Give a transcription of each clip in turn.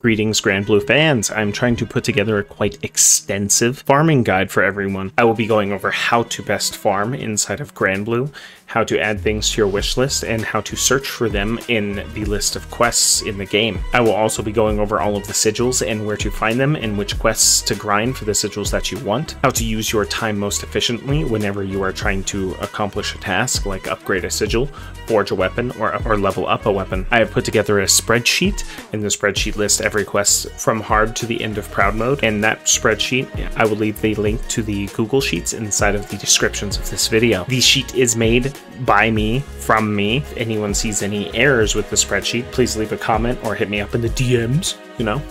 Greetings, Grand Blue fans. I'm trying to put together a quite extensive farming guide for everyone. I will be going over how to best farm inside of Grand Blue, how to add things to your wish list, and how to search for them in the list of quests in the game. I will also be going over all of the sigils and where to find them and which quests to grind for the sigils that you want, how to use your time most efficiently whenever you are trying to accomplish a task like upgrade a sigil, forge a weapon, or level up a weapon. I have put together a spreadsheet. In the spreadsheet list every quest from hard to the end of proud mode, and that spreadsheet I will leave the link to the Google Sheets inside of the descriptions of this video. The sheet is made by me, from me. If anyone sees any errors with the spreadsheet, please leave a comment or hit me up in the DMs, you know.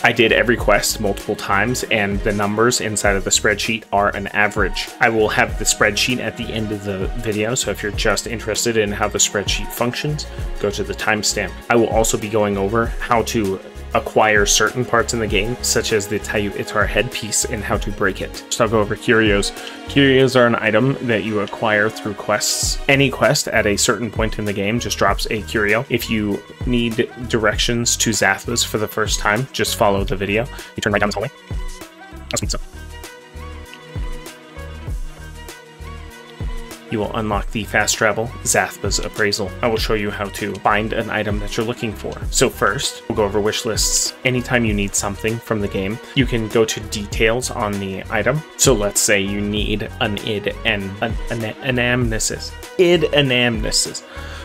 I did every quest multiple times, and the numbers inside of the spreadsheet are an average. I will have the spreadsheet at the end of the video, so if you're just interested in how the spreadsheet functions, go to the timestamp. I will also be going over how to acquire certain parts in the game, such as the Tayu itar headpiece and how to break it. So I'll go over Curios. Curios are an item that you acquire through quests. Any quest at a certain point in the game just drops a curio. If you need directions to Zathbas for the first time, just follow the video. You turn right down this hallway. You will unlock the fast travel Zathbas appraisal. I will show you how to find an item that you're looking for. So first, we'll go over wish lists. Anytime you need something from the game, you can go to details on the item. So let's say you need an anamnesis.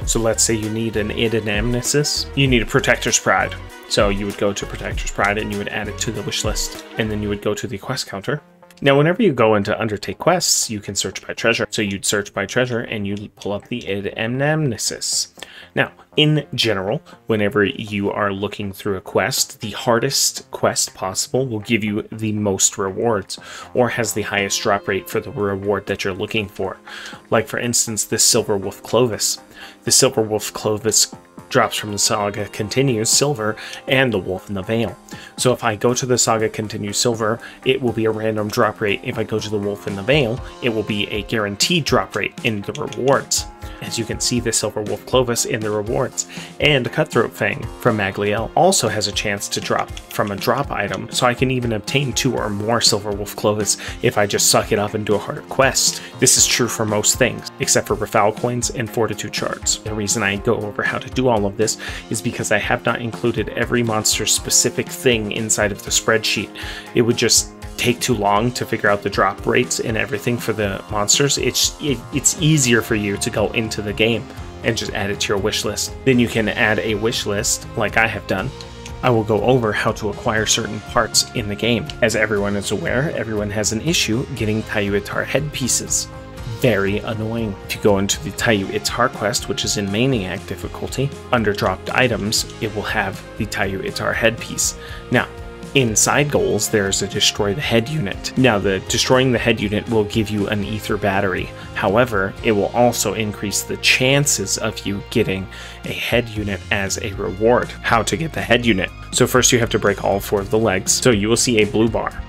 So let's say you need an anamnesis. You need a protector's pride. So you would go to protector's pride and you would add it to the wish list. And then you would go to the quest counter. Now, whenever you go into undertake quests, you can search by treasure. So you'd search by treasure and you'd pull up the anamnesis. Now, in general, whenever you are looking through a quest, the hardest quest possible will give you the most rewards, or has the highest drop rate for the reward that you're looking for. Like, for instance, the Silver Wolf Clovis. The Silver Wolf Clovis drops from the Saga Continues Silver and the Wolf in the Vale. So if I go to the Saga Continues Silver, it will be a random drop rate. If I go to the Wolf in the Vale, it will be a guaranteed drop rate in the rewards. As you can see, the Silver Wolf Clovis in the rewards. And Cutthroat Fang from Magliel also has a chance to drop from a drop item, so I can even obtain 2 or more Silver Wolf Clovis if I just suck it up and do a harder quest. This is true for most things, except for Rafal coins and Fortitude shards. The reason I go over how to do all of this is because I have not included every monster's specific thing inside of the spreadsheet. It would just take too long to figure out the drop rates and everything for the monsters. It's easier for you to go into the game and just add it to your wish list. Then you can add a wish list like I have done. I will go over how to acquire certain parts in the game. As everyone is aware, everyone has an issue getting Tayu itar headpieces. Very annoying. If you go into the Tayu itar quest, which is in Maniac difficulty, under dropped items, it will have the Tayu itar headpiece. Now, inside goals, there's a destroy the head unit. Now, the destroying the head unit will give you an ether battery. However, it will also increase the chances of you getting a head unit as a reward. How to get the head unit? So first you have to break all 4 of the legs. So you will see a blue bar.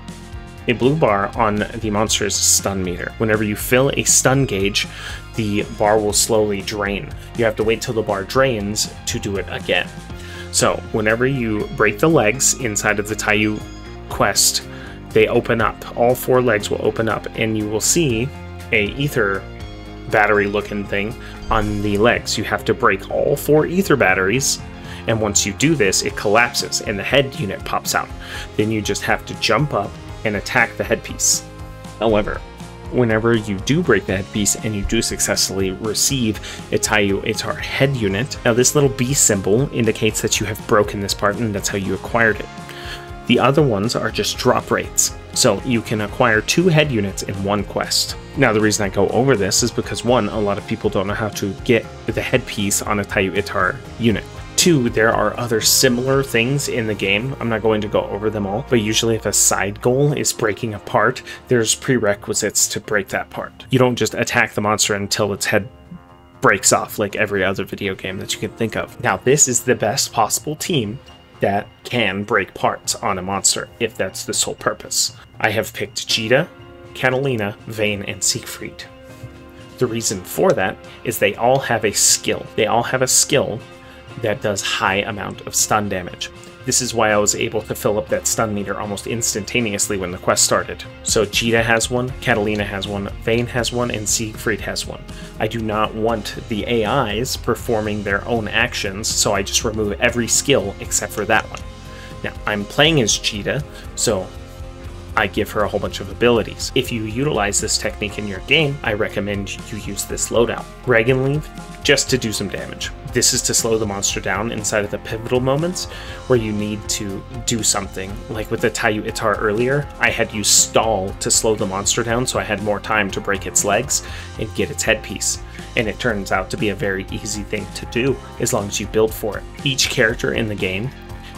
A blue bar on the monster's stun meter. Whenever you fill a stun gauge, the bar will slowly drain. You have to wait till the bar drains to do it again. So, whenever you break the legs inside of the Tayu quest, they open up. All 4 legs will open up, and you will see a ether battery looking thing on the legs. You have to break all 4 ether batteries, and once you do this, it collapses, and the head unit pops out. Then you just have to jump up and attack the headpiece. However, whenever you do break the headpiece and you do successfully receive a Tayu itar head unit, now this little B symbol indicates that you have broken this part and that's how you acquired it. The other ones are just drop rates, so you can acquire 2 head units in 1 quest. Now the reason I go over this is because 1, a lot of people don't know how to get the headpiece on a Tayu itar unit. 2, there are other similar things in the game. I'm not going to go over them all, but usually if a side goal is breaking a part, there's prerequisites to break that part. You don't just attack the monster until its head breaks off like every other video game that you can think of. Now, this is the best possible team that can break parts on a monster, if that's the sole purpose. I have picked Cheetah, Catalina, Vayne, and Siegfried. The reason for that is they all have a skill. They all have a skill that does high amount of stun damage. This is why I was able to fill up that stun meter almost instantaneously when the quest started. So Jita has one, Catalina has one, Vayne has one, and Siegfried has one. I do not want the AIs performing their own actions, so I just remove every skill except for that one. Now, I'm playing as Jita, so I give her a whole bunch of abilities. If you utilize this technique in your game, I recommend you use this loadout. Dragon Leave, just to do some damage. This is to slow the monster down inside of the pivotal moments where you need to do something. Like with the Tayu Itar earlier, I had used Stall to slow the monster down so I had more time to break its legs and get its headpiece. And it turns out to be a very easy thing to do as long as you build for it. Each character in the game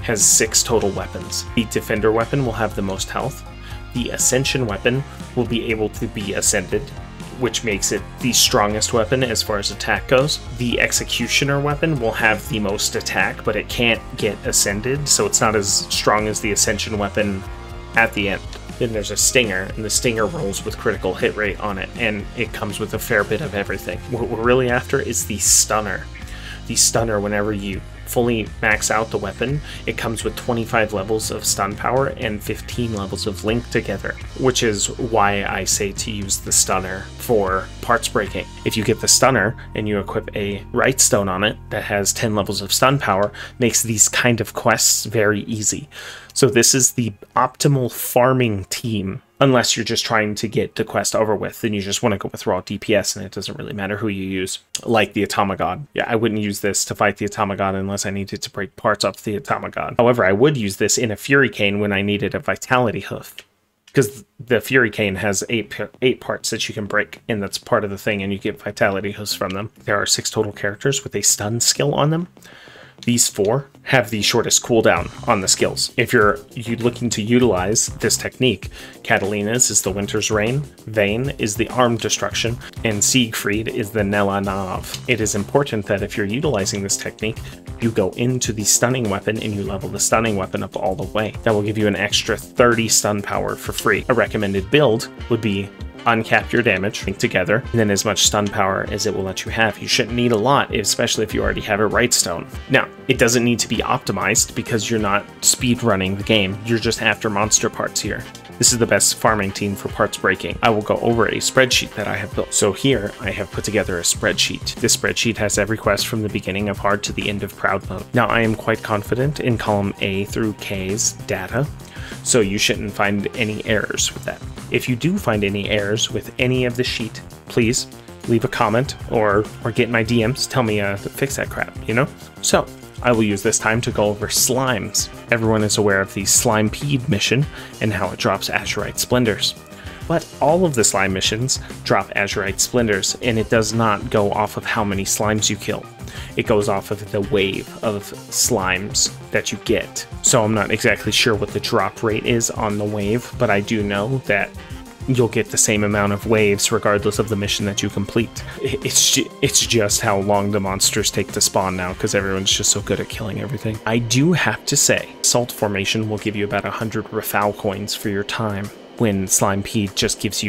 has 6 total weapons. The Defender weapon will have the most health. The Ascension weapon will be able to be ascended, which makes it the strongest weapon as far as attack goes. The Executioner weapon will have the most attack, but it can't get ascended, so it's not as strong as the Ascension weapon at the end. Then there's a Stinger, and the Stinger rolls with critical hit rate on it, and it comes with a fair bit of everything. What we're really after is the Stunner. The Stunner, whenever you fully max out the weapon, it comes with 25 levels of stun power and 15 levels of link together, which is why I say to use the Stunner for parts breaking. If you get the Stunner and you equip a Right Stone on it that has 10 levels of stun power, makes these kind of quests very easy. So this is the optimal farming team, unless you're just trying to get the quest over with, then you just want to go with raw DPS and it doesn't really matter who you use. Like the Atomagod. Yeah, I wouldn't use this to fight the Atomagod unless I needed to break parts off the Atomagod. However, I would use this in a Fury Cane when I needed a Vitality Hoof, because the Fury Cane has 8 parts that you can break, and that's part of the thing, and you get Vitality Hoofs from them. There are 6 total characters with a stun skill on them. These 4 have the shortest cooldown on the skills. If you're looking to utilize this technique, Catalina's is the Winter's Rain, Vayne is the Armed Destruction, and Siegfried is the Nella Nav. It is important that if you're utilizing this technique, you go into the stunning weapon and you level the stunning weapon up all the way. That will give you an extra 30 stun power for free. A recommended build would be uncap your damage, link together, and then as much stun power as it will let you have. You shouldn't need a lot, especially if you already have a Right Stone. Now, it doesn't need to be optimized because you're not speed running the game, you're just after monster parts here. This is the best farming team for parts breaking. I will go over a spreadsheet that I have built. So here, I have put together a spreadsheet. This spreadsheet has every quest from the beginning of hard to the end of proud mode. Now, I am quite confident in column A through K's data, so you shouldn't find any errors with that. If you do find any errors with any of the sheet, please leave a comment or get in my DMs, tell me to fix that crap, you know? So, I will use this time to go over slimes. Everyone is aware of the Slimepede mission and how it drops Azurite Splendors. But all of the slime missions drop Azurite Splendors, and it does not go off of how many slimes you kill. It goes off of the wave of slimes that you get. So I'm not exactly sure what the drop rate is on the wave, but I do know that you'll get the same amount of waves regardless of the mission that you complete. It's just how long the monsters take to spawn now, because everyone's just so good at killing everything. I do have to say, Salt Formation will give you about 100 Rafal coins for your time, when Slimepede just gives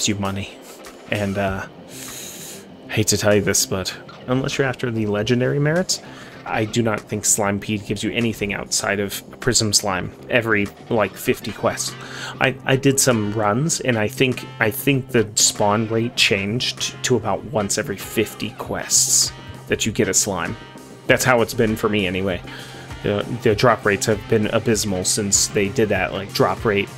you money. And I hate to tell you this, but unless you're after the legendary merits, I do not think Slimepede gives you anything outside of Prism Slime every, like, 50 quests. I did some runs, and I think the spawn rate changed to about once every 50 quests that you get a slime. That's how it's been for me, anyway. The drop rates have been abysmal since they did that, like, drop rate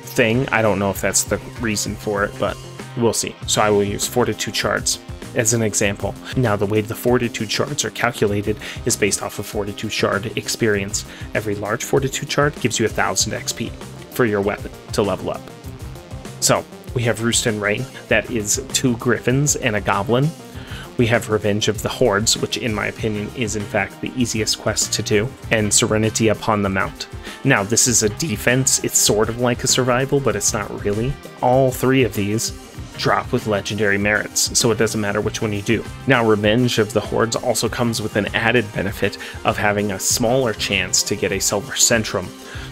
thing. I don't know if that's the reason for it, but we'll see. So I will use Fortitude shards as an example. Now, the way the Fortitude shards are calculated is based off of Fortitude shard experience. Every large Fortitude shard gives you 1000 XP for your weapon to level up. So we have Roost and Rain, that is 2 griffins and a goblin. We have Revenge of the Hordes, which in my opinion is in fact the easiest quest to do, and Serenity Upon the Mount. Now, this is a defense, it's sort of like a survival, but it's not really. All 3 of these drop with legendary merits, so it doesn't matter which one you do. Now, Revenge of the Hordes also comes with an added benefit of having a smaller chance to get a Silver Centrum.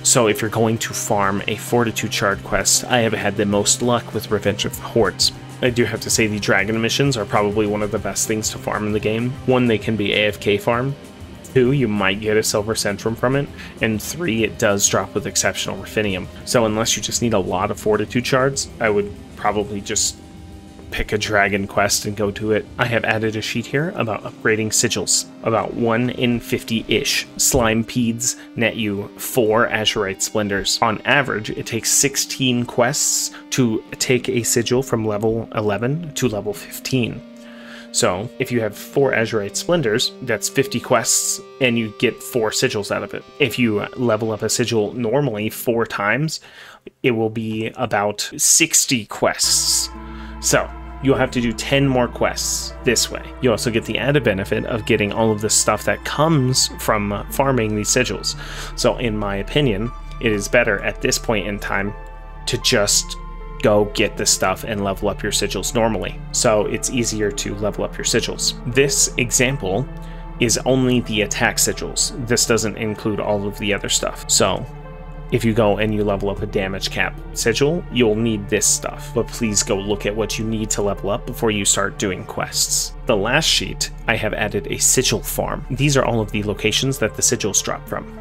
So if you're going to farm a Fortitude Shard quest, I have had the most luck with Revenge of the Hordes. I do have to say the dragon missions are probably one of the best things to farm in the game. One, they can be AFK farm 2, you might get a silver centrum from it, and 3, it does drop with exceptional ruffinium. So unless you just need a lot of fortitude shards, I would probably just pick a dragon quest and go to it. I have added a sheet here about upgrading sigils. About 1 in 50-ish slime peds net you 4 azurite splendors. On average, it takes 16 quests to take a sigil from level 11 to level 15. So if you have 4 azurite splendors, that's 50 quests, and you get 4 sigils out of it. If you level up a sigil normally 4 times, it will be about 60 quests. So you'll have to do 10 more quests this way. You also get the added benefit of getting all of the stuff that comes from farming these sigils. So in my opinion, it is better at this point in time to just go get the stuff and level up your sigils normally. So it's easier to level up your sigils. This example is only the attack sigils. This doesn't include all of the other stuff. So if you go and you level up a damage cap sigil, you'll need this stuff, but please go look at what you need to level up before you start doing quests. The last sheet, I have added a sigil farm. These are all of the locations that the sigils drop from.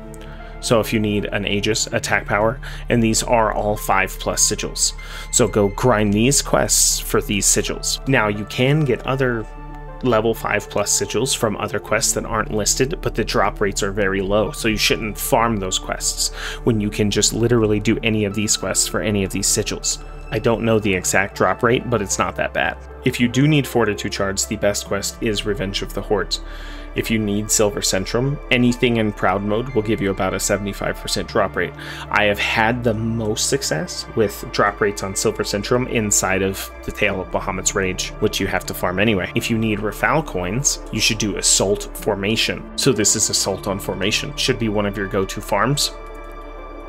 So if you need an Aegis, attack power, and these are all 5+ sigils. So go grind these quests for these sigils. Now you can get other level 5+ sigils from other quests that aren't listed, but the drop rates are very low, so you shouldn't farm those quests when you can just literally do any of these quests for any of these sigils. I don't know the exact drop rate, but it's not that bad. If you do need fortitude shards, the best quest is Revenge of the Hordes. If you need Silver Centrum, anything in Proud mode will give you about a 75% drop rate. I have had the most success with drop rates on Silver Centrum inside of the Tale of Bahamut's Rage, which you have to farm anyway. If you need Rafal coins, you should do Assault Formation. So this is Assault on Formation. Should be one of your go-to farms,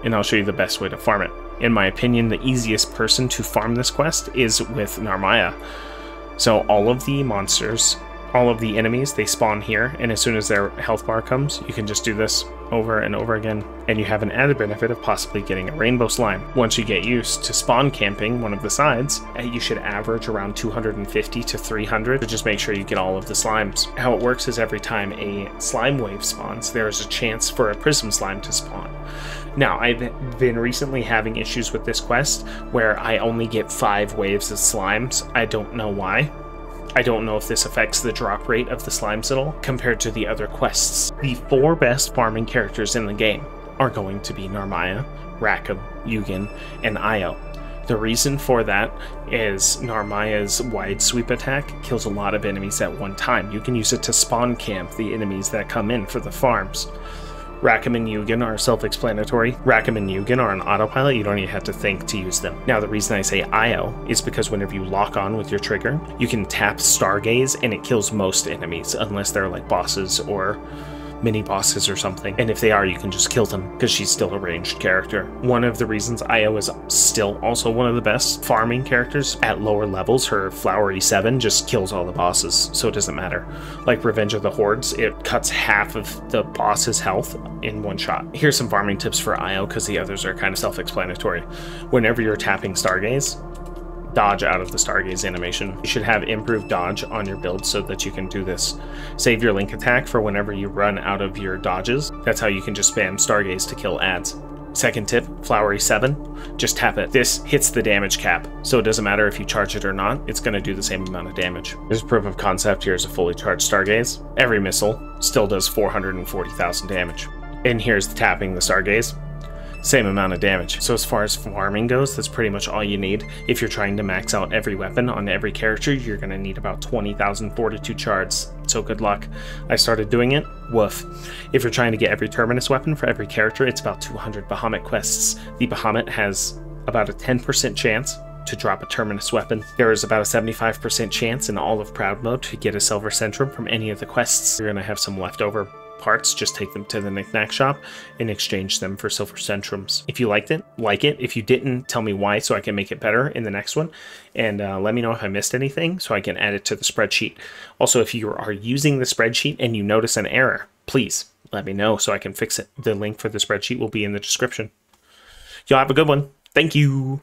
and I'll show you the best way to farm it. In my opinion, the easiest person to farm this quest is with Narmaya. So all of the monsters, all of the enemies, they spawn here, and as soon as their health bar comes, you can just do this over and over again, and you have an added benefit of possibly getting a rainbow slime. Once you get used to spawn camping one of the sides, you should average around 250 to 300 to just make sure you get all of the slimes. How it works is every time a slime wave spawns, there is a chance for a prism slime to spawn. Now, I've been recently having issues with this quest where I only get 5 waves of slimes. I don't know why. I don't know if this affects the drop rate of the slimes at all compared to the other quests. The 4 best farming characters in the game are going to be Narmaya, Rackham, Yugen, and Io. The reason for that is Narmaya's wide sweep attack kills a lot of enemies at one time. You can use it to spawn camp the enemies that come in for the farms. Rackham and Yugen are self-explanatory. Rackham and Yugen are on autopilot, you don't even have to think to use them. Now the reason I say Io is because whenever you lock on with your trigger, you can tap Stargaze and it kills most enemies, unless they're like bosses or mini-bosses or something. And if they are, you can just kill them, because she's still a ranged character. One of the reasons Io is still also one of the best farming characters at lower levels, her Flowery 7 just kills all the bosses, so it doesn't matter. Like Revenge of the Hordes, it cuts half of the boss's health in one shot. Here's some farming tips for Io, because the others are kind of self-explanatory. Whenever you're tapping Stargaze, dodge out of the Stargaze animation. You should have improved dodge on your build so that you can do this. Save your link attack for whenever you run out of your dodges. That's how you can just spam Stargaze to kill ads. Second tip, Flowery 7, just tap it. This hits the damage cap, so it doesn't matter if you charge it or not, it's going to do the same amount of damage. There's proof of concept. Here's a fully charged Stargaze. Every missile still does 440,000 damage. And here's the tapping the Stargaze. Same amount of damage. So as far as farming goes, that's pretty much all you need. If you're trying to max out every weapon on every character, you're going to need about 20,000 fortitude shards. So good luck. I started doing it. Woof. If you're trying to get every terminus weapon for every character, it's about 200 Bahamut quests. The Bahamut has about a 10% chance to drop a terminus weapon. There is about a 75% chance in all of Proud mode to get a Silver Centrum from any of the quests. You're going to have some leftover parts, just take them to the knickknack shop and exchange them for Silver Centrums. If you liked it, like it. If you didn't, tell me why so I can make it better in the next one. And let me know if I missed anything so I can add it to the spreadsheet. Also, if you are using the spreadsheet and you notice an error, please let me know so I can fix it. The link for the spreadsheet will be in the description. Y'all have a good one. Thank you.